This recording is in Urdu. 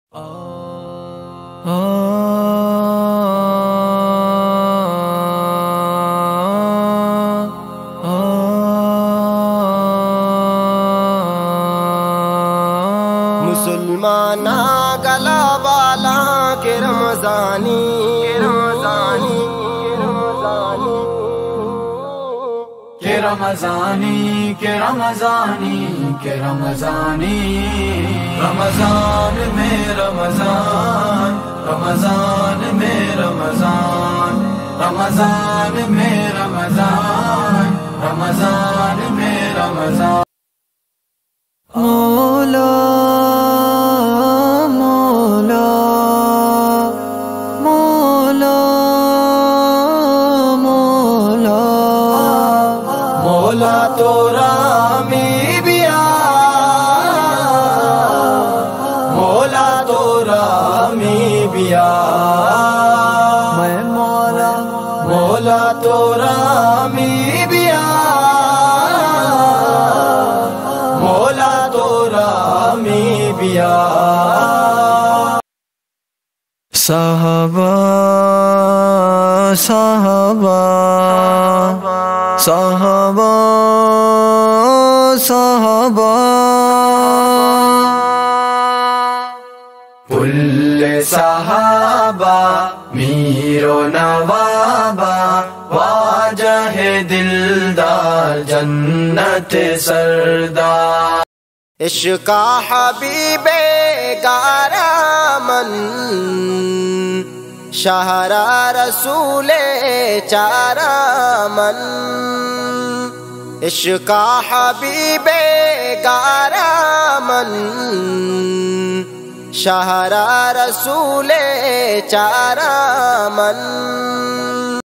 مسلمانا گلا والا کے رمضانی رمضان میں رمضان، رمضان میں رمضان، رمضان میں رمضان، رمضان میں رمضان۔ مولا مولا مولا مولا مولا تو رامی بیا، مولا تو رامی بیا، میں مولا مولا تو رامی بیا، مولا تو رامی بیا۔ صحابہ صحابہ صحابہ صحابہ کل صحابہ میر و نوابہ، واجہ دلدار جنت سردار۔ عشق حبیب گارا من شہر رسول چارا من، عشق حبیب گارا من شہر رسول چارا من۔